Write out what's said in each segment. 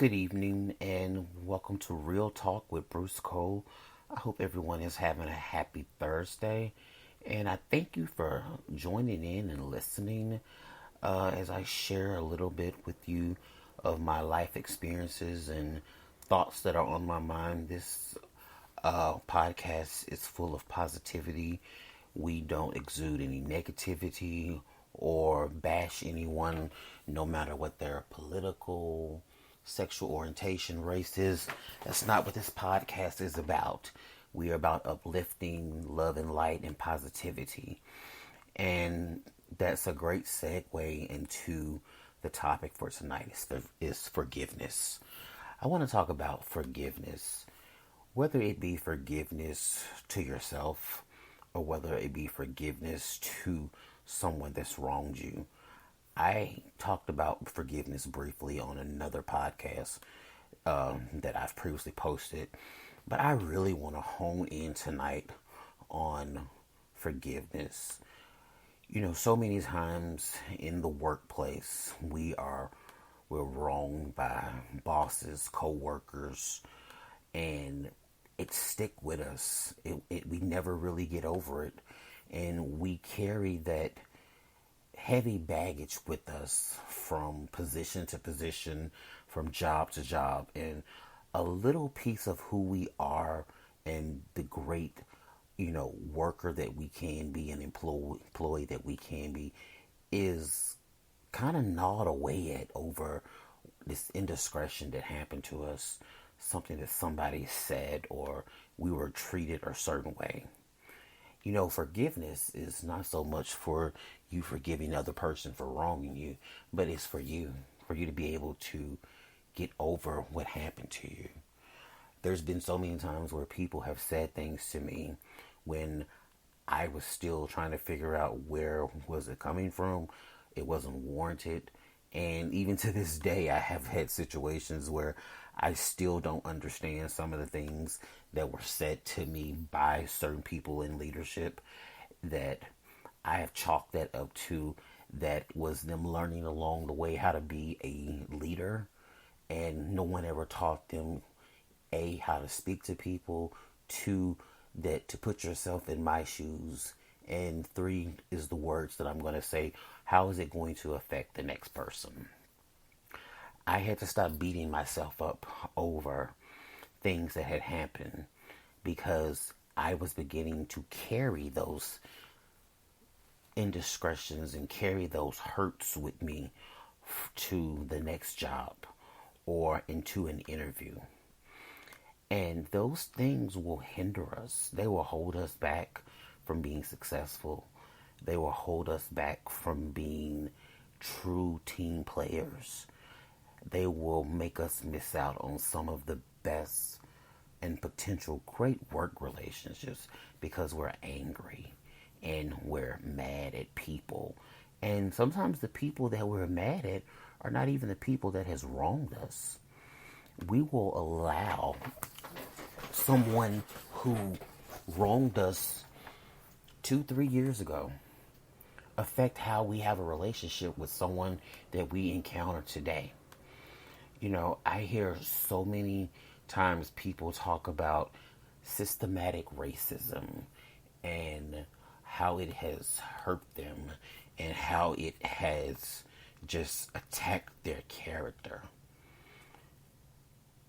Good evening and welcome to Real Talk with Bruce Cole. I hope everyone is having a happy Thursday, and I thank you for joining in and listening as I share a little bit with you of my life experiences and thoughts that are on my mind. This podcast is full of positivity. We don't exude any negativity or bash anyone, no matter what their political, sexual orientation, race is. That's not what this podcast is about. We are about uplifting love and light and positivity. And that's a great segue into the topic for tonight is forgiveness. I want to talk about forgiveness, whether it be forgiveness to yourself or whether it be forgiveness to someone that's wronged you. I talked about forgiveness briefly on another podcast that I've previously posted, but I really want to hone in tonight on forgiveness. So many times in the workplace, we're wronged by bosses, co-workers, and it stick with us. We never really get over it, and we carry that heavy baggage with us from position to position, from job to job, and a little piece of who we are and the great, worker that we can be, an employee that we can be, is kind of gnawed away at over this indiscretion that happened to us, something that somebody said, or we were treated a certain way. Forgiveness is not so much for you forgiving another person for wronging you, but it's for you to be able to get over what happened to you. There's been so many times where people have said things to me when I was still trying to figure out where was it coming from. It wasn't warranted. And even to this day, I have had situations where I still don't understand some of the things that were said to me by certain people in leadership, that I have chalked that up to that was them learning along the way how to be a leader, and no one ever taught them how to speak to people, two, that to put yourself in my shoes, and three is the words that I'm going to say, how is it going to affect the next person? I had to stop beating myself up over things that had happened because I was beginning to carry those indiscretions and carry those hurts with me to the next job or into an interview. And those things will hinder us. They will hold us back from being successful. They will hold us back from being true team players. They will make us miss out on some of the best and potential great work relationships because we're angry and we're mad at people. And sometimes the people that we're mad at are not even the people that has wronged us. We will allow someone who wronged us 2-3 years ago affect how we have a relationship with someone that we encounter today. I hear so many times people talk about systematic racism and how it has hurt them and how it has just attacked their character.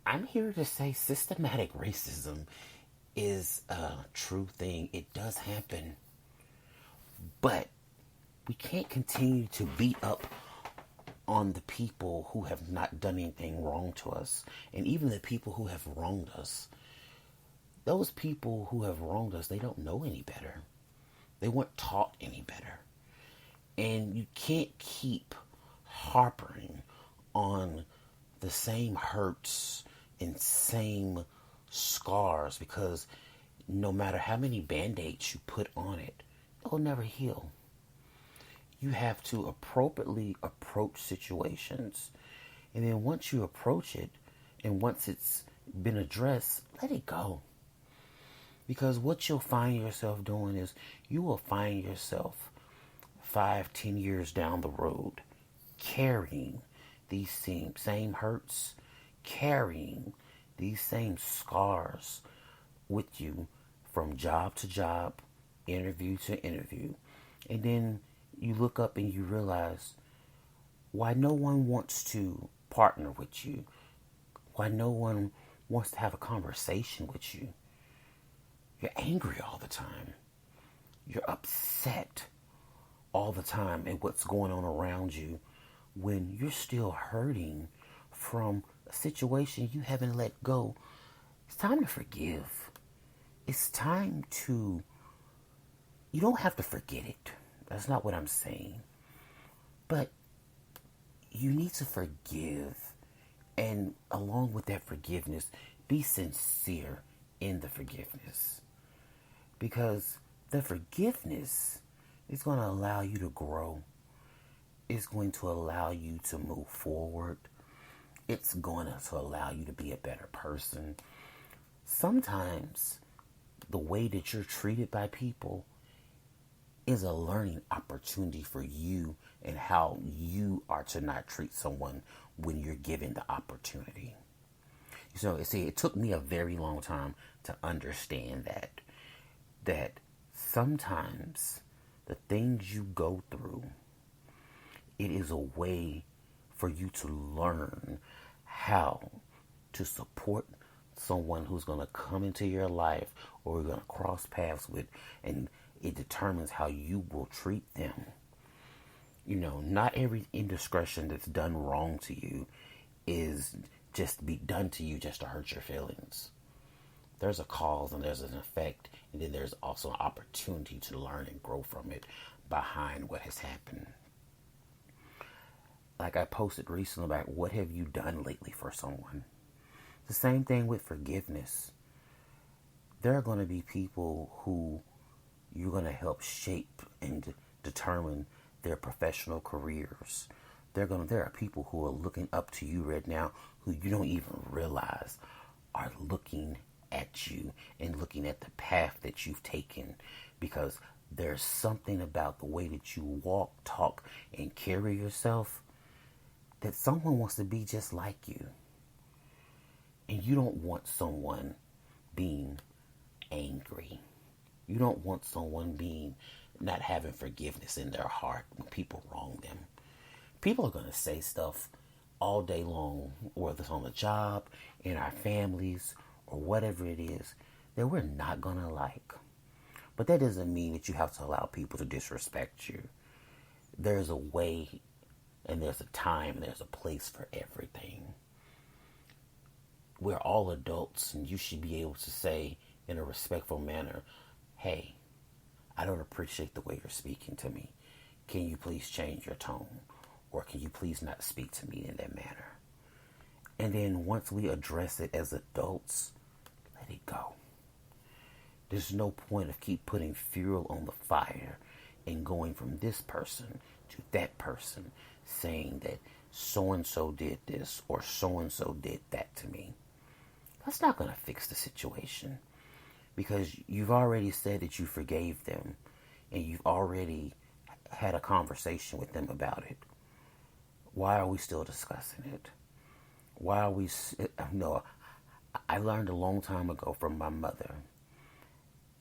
I'm here to say systematic racism is a true thing. It does happen. But we can't continue to beat up on the people who have not done anything wrong to us. And even the people who have wronged us. Those people who have wronged us, they don't know any better. They weren't taught any better. And you can't keep harping on the same hurts and same scars, because no matter how many band-aids you put on it, they'll never heal. You have to appropriately approach situations. And then once you approach it, and once it's been addressed, let it go. Because what you'll find yourself doing is you will find yourself 5-10 years down the road carrying these same hurts, carrying these same scars with you from job to job, interview to interview. And then you look up and you realize why no one wants to partner with you, why no one wants to have a conversation with you. You're angry all the time. You're upset all the time at what's going on around you when you're still hurting from a situation you haven't let go. It's time to forgive. It's time to, you don't have to forget it. That's not what I'm saying. But you need to forgive. And along with that forgiveness, be sincere in the forgiveness. Because the forgiveness is going to allow you to grow. It's going to allow you to move forward. It's going to allow you to be a better person. Sometimes the way that you're treated by people is a learning opportunity for you and how you are to not treat someone when you're given the opportunity. So, see, it took me a very long time to understand that sometimes the things you go through, it is a way for you to learn how to support someone who's going to come into your life or you're going to cross paths with, and it determines how you will treat them. You know, not every indiscretion that's done wrong to you is just be done to you just to hurt your feelings. There's a cause and there's an effect, and then there's also an opportunity to learn and grow from it behind what has happened. Like I posted recently about what have you done lately for someone. The same thing with forgiveness. There are going to be people who you're going to help shape and determine their professional careers. There are people who are looking up to you right now who you don't even realize are looking at you and looking at the path that you've taken, because there's something about the way that you walk, talk, and carry yourself that someone wants to be just like you. And you don't want someone being angry. You don't want someone being not having forgiveness in their heart when people wrong them. People are going to say stuff all day long, whether it's on the job, in our families, or whatever it is, that we're not going to like. But that doesn't mean that you have to allow people to disrespect you. There's a way, and there's a time, and there's a place for everything. We're all adults, and you should be able to say in a respectful manner, hey, I don't appreciate the way you're speaking to me. Can you please change your tone? Or can you please not speak to me in that manner? And then once we address it as adults, let it go. There's no point of keep putting fuel on the fire and going from this person to that person saying that so-and-so did this or so-and-so did that to me. That's not going to fix the situation, because you've already said that you forgave them and you've already had a conversation with them about it. Why are we still discussing it? Why are we... No, I learned a long time ago from my mother,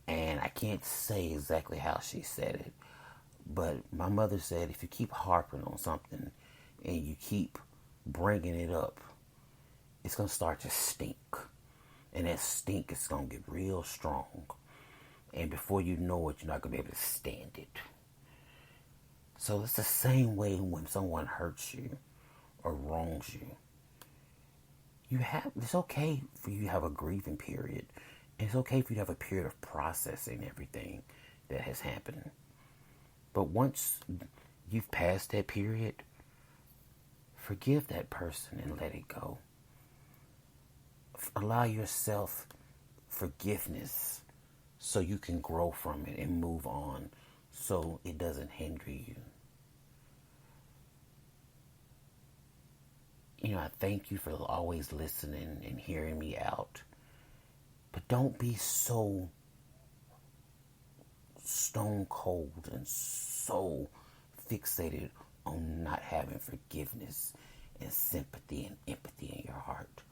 and I can't say exactly how she said it, but my mother said if you keep harping on something and you keep bringing it up, it's going to start to stink. And that stink is going to get real strong. And before you know it, you're not going to be able to stand it. So it's the same way when someone hurts you or wrongs you. It's okay for you to have a grieving period. And it's okay for you to have a period of processing everything that has happened. But once you've passed that period, forgive that person and let it go. Allow yourself forgiveness so you can grow from it and move on, so it doesn't hinder you. You know, I thank you for always listening and hearing me out. But don't be so stone cold and so fixated on not having forgiveness and sympathy and empathy in your heart.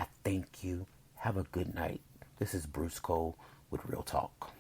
I thank you. Have a good night. This is Bruce Cole with Real Talk.